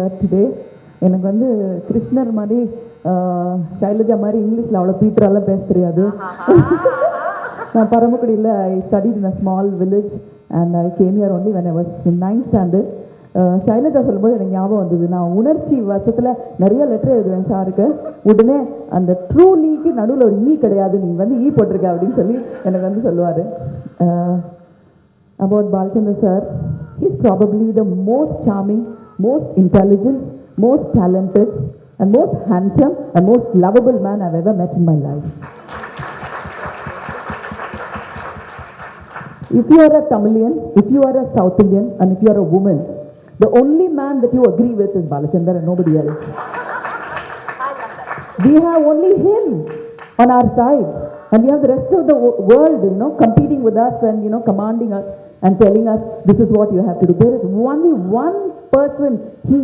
here today. எனக்கு வந்து கிருஷ்ணர் மாதிரி ஷைலஜா மாதிரி இங்கிலீஷில் அவ்வளோ பீட்டரெல்லாம் பேச தெரியாது. நான் பரமக்குடியில் I studied in a small village and I came here only when I was in 9th standard. Shailaja சொல்லும்போது எனக்கு ஞாபகம் வந்தது. நான் உணர்ச்சி வருஷத்தில் நிறைய லெட்டர் எழுதுவேன் சாருக்கு. உடனே அந்த ட்ரூ லீக்கு நடுவில் ஒரு ஈ கிடையாது, நீ வந்து ஈ போட்டிருக்க அப்படின்னு சொல்லி எனக்கு வந்து சொல்லுவார். About Balachandra sir, he's probably the most charming, most intelligent, most talented and most handsome and most lovable man I've ever met in my life. If you are a Tamilian, if you are a South Indian and if you are a woman, the only man that you agree with is Balachandra and nobody else. We have only him on our side and we have the rest of the world, competing with us and, commanding us and telling us this is what you have to do. There is only one person, he,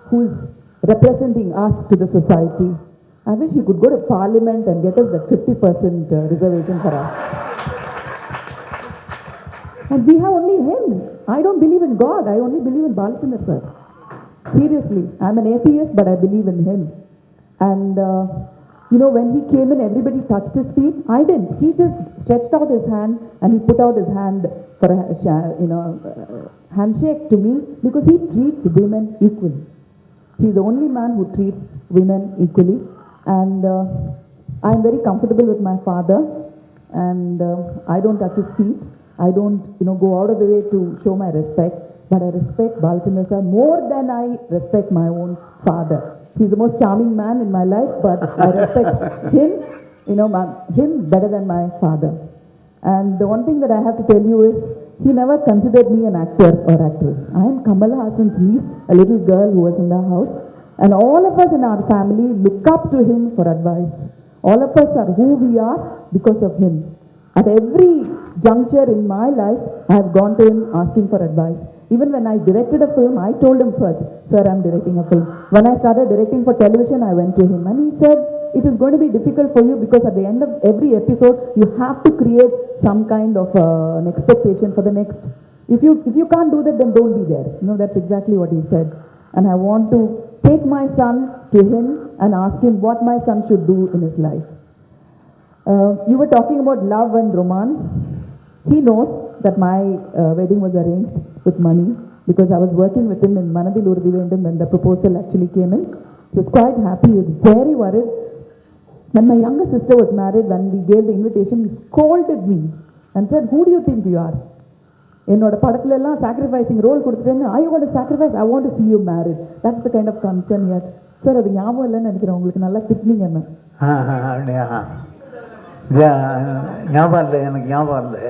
who is representing us to the society. I wish he could go to parliament and get us that 50% reservation for us. And we have only him. I don't believe in God. I only believe in Balachandra sir. Seriously, I'm an atheist, but I believe in him. And when he came in, everybody touched his feet. I didn't. He just stretched out his hand and he put out his hand for a handshake to me because he treats women equally. He's the only man who treats women equally. And I'm very comfortable with my father. And I don't touch his feet. I don't, go out of the way to show my respect. But I respect Balachandra sir more than I respect my own father. He's the most charming man in my life, but I respect him, him better than my father. And the one thing that I have to tell you is, he never considered me an actor or actress. I am Kamal Haasan's niece, a little girl who was in the house. And all of us in our family look up to him for advice. All of us are who we are because of him. At every juncture in my life, I have gone to him asking for advice. Even when I directed a film, I told him first, sir, I'm directing a film. When I started directing for television, I went to him and he said, it is going to be difficult for you because at the end of every episode, you have to create some kind of an expectation for the next. If you can't do that, then don't be there. That's exactly what he said. And I want to take my son to him and ask him what my son should do in his life. You were talking about love and romance. He knows that my wedding was arranged with money because I was working with him in Manadil Urdi Vendum when the proposal actually came in. He was quite happy. He was very worried. When my younger sister was married, when we gave the invitation, he scolded me and said, who do you think you are? என்னோட படத்துல எல்லாம் sacrificing role கொடுத்துட்டேன்னு, I want to sacrifice, I want to see you married. That's the kind of concern he had. Sir அது ஞாபகம் இல்லைன்னு நினைக்கிறேன், உங்களுக்கு நல்லா திட்டினீங்க என்ன? ஞாபகம் இல்லை, எனக்கு ஞாபகம் இல்லை.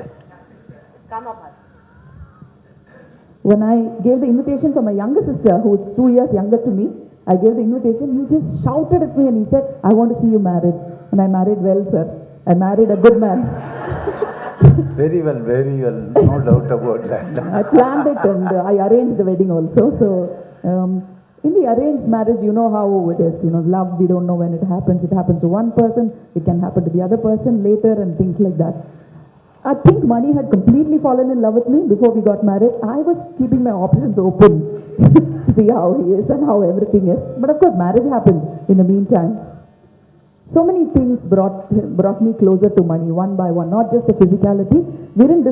When I gave the invitation for my younger sister, who is 2 years younger to me, I gave the invitation, he just shouted at me and he said, I want to see you married. And I married well, sir. I married a good man. Very well, no doubt about that. I planned it and I arranged the wedding also. So, in the arranged marriage, you know how it is. Love, we don't know when it happens. It happens to one person, it can happen to the other person later and things like that. I think Mani had completely fallen in love with me before we got married. I was keeping my options open to see how he is and how everything is. But of course, marriage happened in the meantime. So many things brought me closer to Mani, one by one, not just the physicality. We didn't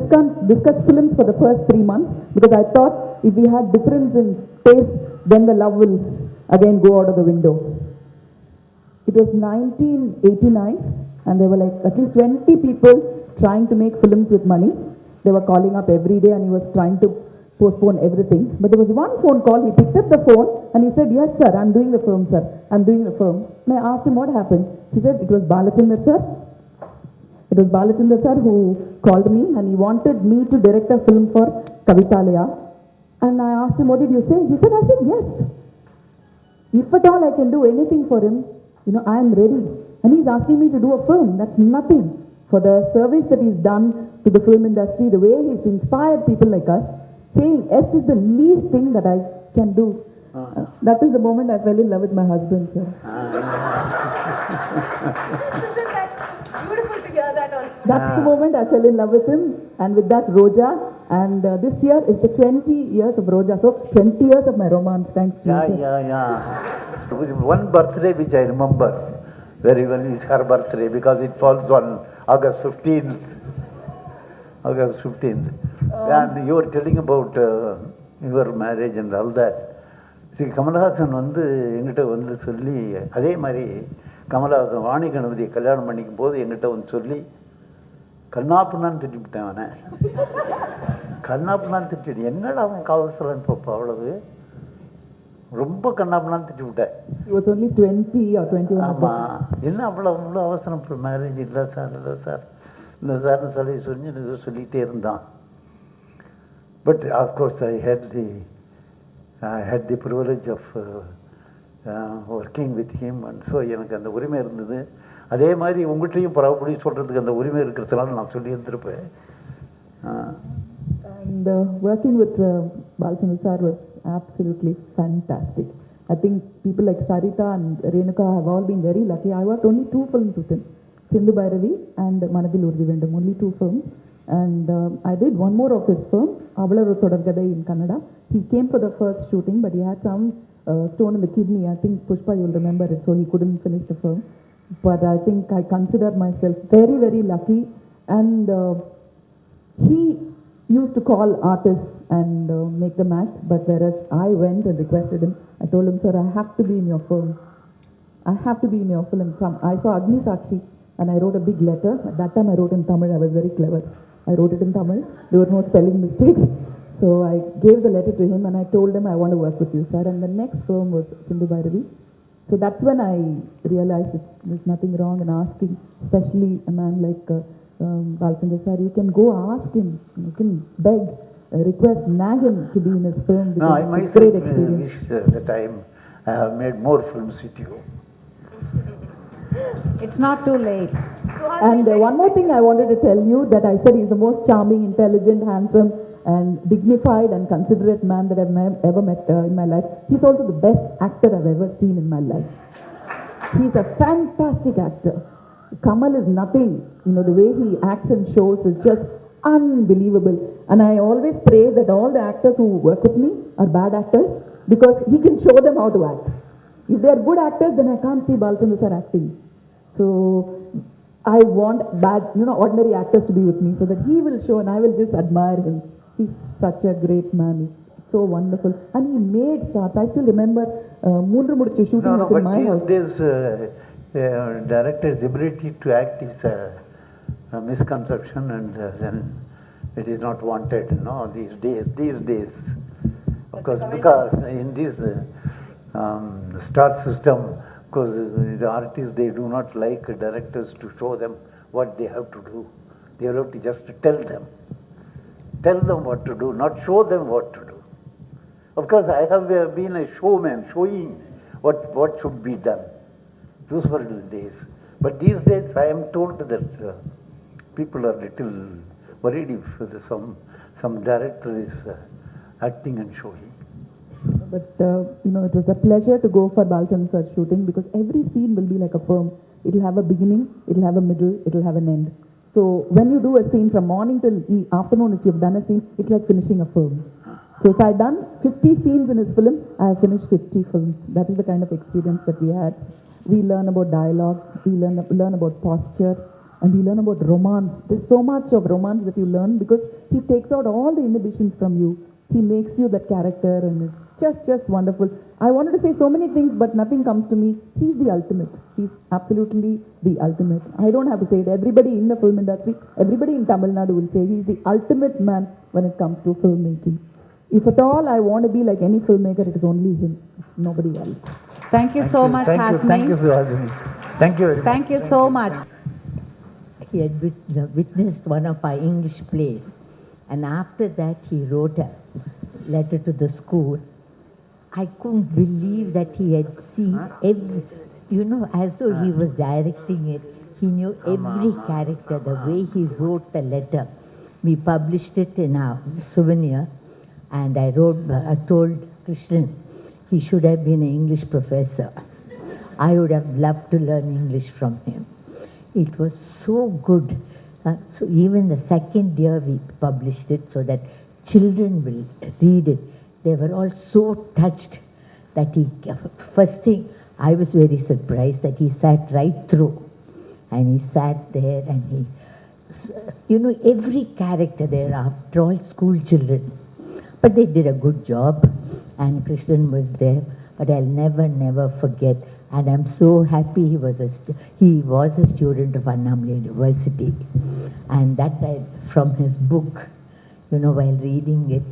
discuss films for the first 3 months because I thought if we had difference in taste, then the love will again go out of the window. It was 1989 and there were like at least 20 people trying to make films with Mani. They were calling up every day and he was trying to postpone everything. But there was one phone call, he picked up the phone and he said, yes sir, I'm doing the film sir, I'm doing the film. And I asked him what happened. He said, it was Balachandra sir. It was Balachandra sir who called me and he wanted me to direct a film for Kavitalaya. And I asked him, what did you say? He said, I said, yes. If at all I can do anything for him, I am ready. And he's asking me to do a film. That's nothing. For the service that he's done to the film industry, the way he's inspired people like us, saying yes is the least thing that I can do. That is the moment I fell in love with my husband, sir. Isn't that beautiful to hear that also? That's the moment I fell in love with him. And with that, Roja, And this year is the 20 years of Roja. So 20 years of my romance, thanks to you. Sir. Yeah. With one birthday which I remember very well is her birthday because it falls on August 15th. August 15th. And you were telling about your marriage and all that. See, Kamal Haasan வந்து எங்கிட்ட வந்து சொல்லி அதே மாதிரி கமலஹாசன் வாணி கணபதியை கல்யாணம் பண்ணிக்கும் போது எங்கிட்ட வந்து சொல்லி கண்ணாப்புனான்னு திட்டிவிட்டேன் அவனை. கண்ணாப்புனான்னு திட்டிட்டு என்னடா அவன் காவல்சலன்னு பார்ப்பா அவ்வளவு ரொம்ப கண்ணாப்புனான்னு திட்டிவிட்டேன். He was only 20 or 21. ஆமாம், என்ன அவ்வளோ அவசரம் இப்போ மேரேஜ் இல்லை சார் இல்லை சார்னு சொல்லிகிட்டே இருந்தான். But of course I had the privilege of working with him, and so எனக்கு அந்த உரிமை இருந்தது. அதே மாதிரி உங்கள்கிட்டையும் பரவப்படி சொல்கிறதுக்கு அந்த உரிமை இருக்கிறதுனால நான் சொல்லி இருந்திருப்பேன். And working with Balchandra sir was absolutely fantastic. I think people like Sarita and Renuka have all been very lucky. I worked only 2 films with him, Sindhu Bhairavi and Manadil Urdi Vendum, only 2 films. And I did one more of his film, Avalaru Thodargadai in Kannada. He came for the first shooting, but he had some stone in the kidney. I think Pushpa, you'll remember it, so he couldn't finish the film. But I think I consider myself very, very lucky. And he used to call artists and make them act, but whereas I went and requested him, I told him, sir, I have to be in your film. I have to be in your film. I saw Agni Sakshi and I wrote a big letter. At that time I wrote in Tamil, I was very clever. I wrote it in Tamil, there were no spelling mistakes. So I gave the letter to him and I told him I want to work with you, sir. And the next film was Sindhu Bhairavi. So that's when I realized there's nothing wrong in asking, especially a man like Balchandra sir. You can go ask him, you can beg, request, nag him to be in his film. No, I it's a great myself experience. wish that I have made more films with you. It's not too late. And one more thing I wanted to tell you, that I said he's the most charming, intelligent, handsome and dignified and considerate man that I've ever met in my life. He's also the best actor I've ever seen in my life. He's a fantastic actor. Kamal is nothing. You know, the way he acts and shows is just unbelievable. And I always pray that all the actors who work with me are bad actors because he can show them how to act. If they are good actors, then I can't see Balchandra sir acting. So I want ordinary actors to be with me so that he will show and I will just admire him. He's such a great man. He's so wonderful. And he made stars. I still remember Moondru Mudichu shooting was in my house. These director's ability to act is a misconception, and then it is not wanted, these days. Of course, because in this star system, because the artists, they do not like directors to show them what they have to do. They have to just tell them what to do, not show them what to do. Of course, I have been a showman, showing what should be done. Those were the days. But these days, I am told that people are little worried if some director is acting and showing. But it was a pleasure to go for Balchandra sir shooting because every scene will be like a film. It'll have a beginning, it'll have a middle, it'll have an end. So when you do a scene from morning till afternoon, if you've done a scene, it's like finishing a film. So if I've done 50 scenes in his film, I have finished 50 films. That is the kind of experience that we had. We learn about dialogues, we learn about posture, and we learn about romance. There's so much of romance that you learn because he takes out all the inhibitions from you. He makes you that character, and it's just wonderful. I wanted to say so many things, but nothing comes to me. He's the ultimate. He's absolutely the ultimate. I don't have to say it. Everybody in the film industry, everybody in Tamil Nadu will say he's the ultimate man when it comes to filmmaking. If at all I want to be like any filmmaker, it is only him. It's nobody else. Thank you so much, Hasni. Thank you, Hasni. Thank you very much. Thank you so much. He had witnessed one of our English plays, and after that he wrote a letter to the school. I couldn't believe that he had seen every, as though he was directing it. He knew every character, the way he wrote the letter. We published it in our souvenir, and I told Krishnan he should have been an English professor. I would have loved to learn English from him. It was so good. So even the second year we published it so that children will read it. They were all so touched that first thing, I was very surprised that he sat right through. And he sat there and every character there, after all, school children. But they did a good job, and Krishnan was there. But I'll never forget. And I'm so happy he was a student of Annamalai University. And that from his book, while reading it,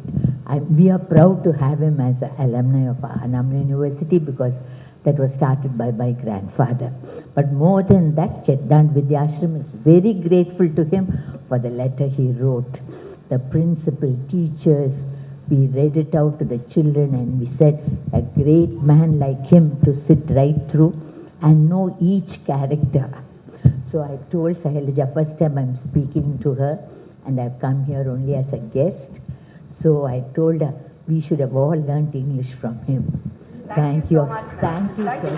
we are proud to have him as an alumni of Annamalai University because that was started by my grandfather. But more than that, Chetnand Vidyashram is very grateful to him for the letter he wrote. The principal, teachers, we read it out to the children and we said, a great man like him to sit right through and know each character. So I told Sahilaja, first time I'm speaking to her, and I've come here only as a guest. So I told her, we should have all learnt English from him. Thank you. Thank you so